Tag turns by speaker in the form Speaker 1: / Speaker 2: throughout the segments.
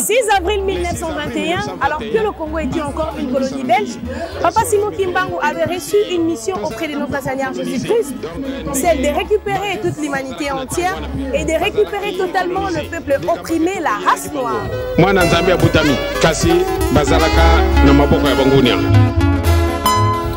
Speaker 1: 6 avril 1921, alors que le Congo était encore une colonie belge, Papa Simon Kimbangu avait reçu une mission auprès de notre Seigneur Jésus-Christ, celle de récupérer toute l'humanité entière et de récupérer totalement le peuple opprimé, la race noire.
Speaker 2: Moi, Nzambe Abutami, Kasi, Bazalaka, Namaboko Yabangunia.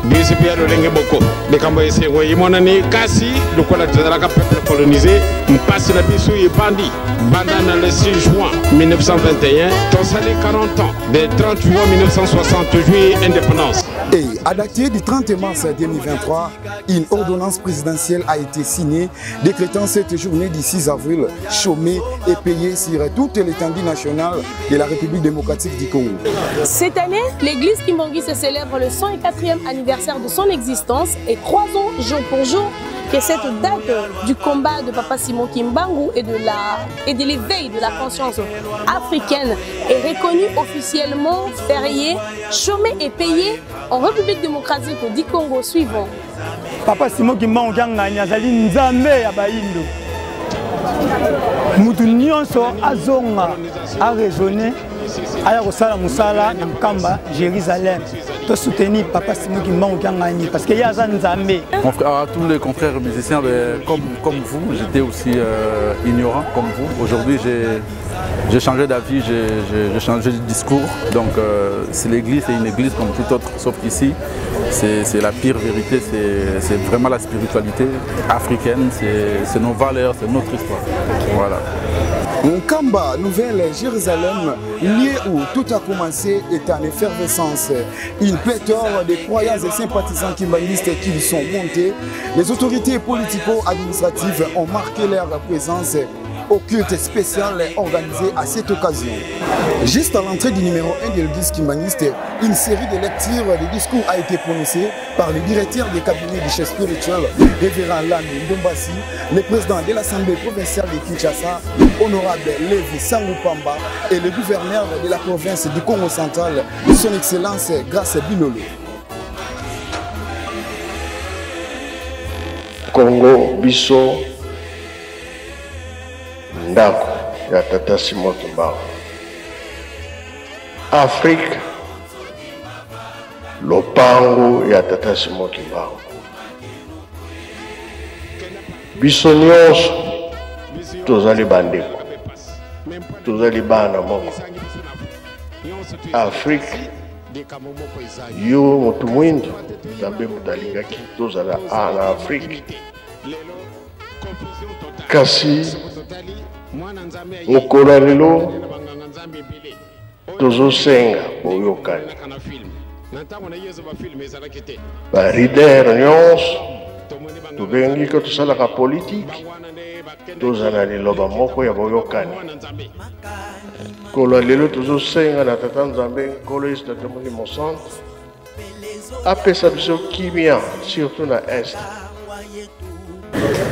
Speaker 2: Bisipia Lolenge Boko, les Camboyes, Monani, Kasi, le Kolazalaka, peuple colonisé, Mpasse la Bissou et Bandi, Bandana le 6 juin 1921, Tonsale 40 ans, des 30 juin 1960, juillet indépendance.
Speaker 3: Et à dater du 30 mars 2023, une ordonnance présidentielle a été signée décrétant cette journée du 6 avril chômée et payée sur toute l'étendue nationale de la République démocratique du Congo.
Speaker 1: Cette année, l'église Kimbangu se célèbre le 104e anniversaire de son existence et 3 ans jour pour jour que cette date du combat de Papa Simon Kimbangu et de l'éveil de la conscience africaine est reconnue officiellement fériée, chômée et payée en République démocratique du Congo suivant.
Speaker 4: Papa Simon Kimbangu azali nzambe ya baindo. Mutu nyonso azonga a raisonner aya kosala musala na Mkamba Jérusalem. To soutenir Papa Simon Kimbangu parce qu'il y a Nzambe.
Speaker 5: À tous les confrères musiciens, comme vous, j'étais aussi ignorant comme vous. Aujourd'hui, j'ai changé d'avis, j'ai changé de discours. Donc, c'est l'église, c'est une église comme toute autre, sauf qu'ici, c'est la pire vérité, c'est vraiment la spiritualité africaine, c'est nos valeurs, c'est notre histoire. Voilà.
Speaker 3: Mkamba, Nouvelle-Jérusalem, lieu où tout a commencé, est en effervescence. Une pléthore de croyants et sympathisants kimbanguistes qui y sont montés. Les autorités politico-administratives ont marqué leur présence au culte spécial organisé à cette occasion. Juste à l'entrée du numéro 1 de l'église kimbanguiste, une série de lectures de discours a été prononcée par le directeur des cabinets du chef spirituel, révérend Lami Ndombasi, le président de l'Assemblée provinciale de Kinshasa, honorable Lévi Sangupamba, et le gouverneur de la province du Congo central, son excellence Grace Bilolo.
Speaker 6: Congo biso ndako ya Tata Simon Kimbangu. Afrique lopango ya Tata Simon Kimbangu. Biso nyonso tozali bandeko, tozali bana moko. Afrique yo motu mwindu Nzambe mutalingaki tozala na Afrique. Kasi mokolo lelo tozosenga boyokani barider nyonso tobengi ko tosalaka politike tozala liloba moko ya boyokani. Kolo lelo tozosenga na Tata Nzambe nkolo yesu Tata Molimo Centre apesa biso kimia surtout na est.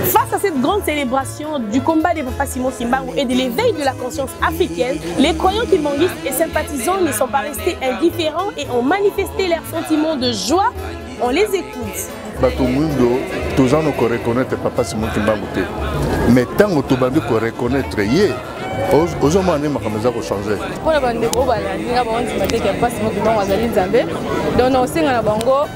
Speaker 1: Face à cette grande célébration du combat de Papa Simon Kimbangu et de l'éveil de la conscience africaine, les croyants kimbanguistes et sympathisants ne sont pas restés indifférents et ont manifesté leur sentiment de joie. On les écoute.
Speaker 7: Bato mundo, tous gens ne reconnaissent Papa Simon Kimbangu. Mais tant que tu vas reconnaître, aujourd'hui, on a changé.
Speaker 8: Pour les bandits, on va dire que Papa Simon Kimbangu azali nzambe. Donc on sait na bango,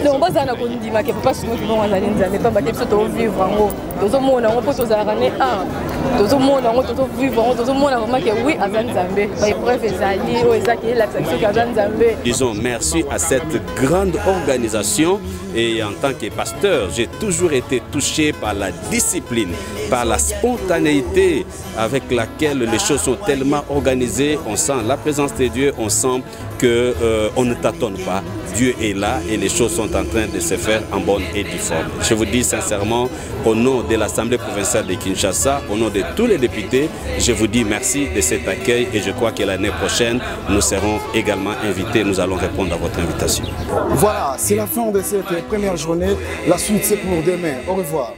Speaker 8: donc baza na kondima que Papa Simon Kimbangu azali nzambe, pas bateau to vivre ngo. Tozo mona ngo poto za rane un. Tozo mona ngo to vivre ngo, tozo mona vraiment que oui azali nzambe. Ba preuve ezali o ezaki la section azali nzambe.
Speaker 9: Disons merci à cette grande organisation et en tant que pasteur, j'ai toujours été touché par la discipline, par la spontanéité avec laquelle les choses sont tellement organisées. On sent la présence de Dieu, on sent qu'on ne tâtonne pas. Dieu est là et les choses sont en train de se faire en bonne et due forme. Je vous dis sincèrement, au nom de l'Assemblée provinciale de Kinshasa, au nom de tous les députés, je vous dis merci de cet accueil et je crois que l'année prochaine, nous serons également invités. Nous allons répondre à votre invitation.
Speaker 3: Voilà, c'est la fin de cette première journée. La suite, c'est pour demain. Au revoir.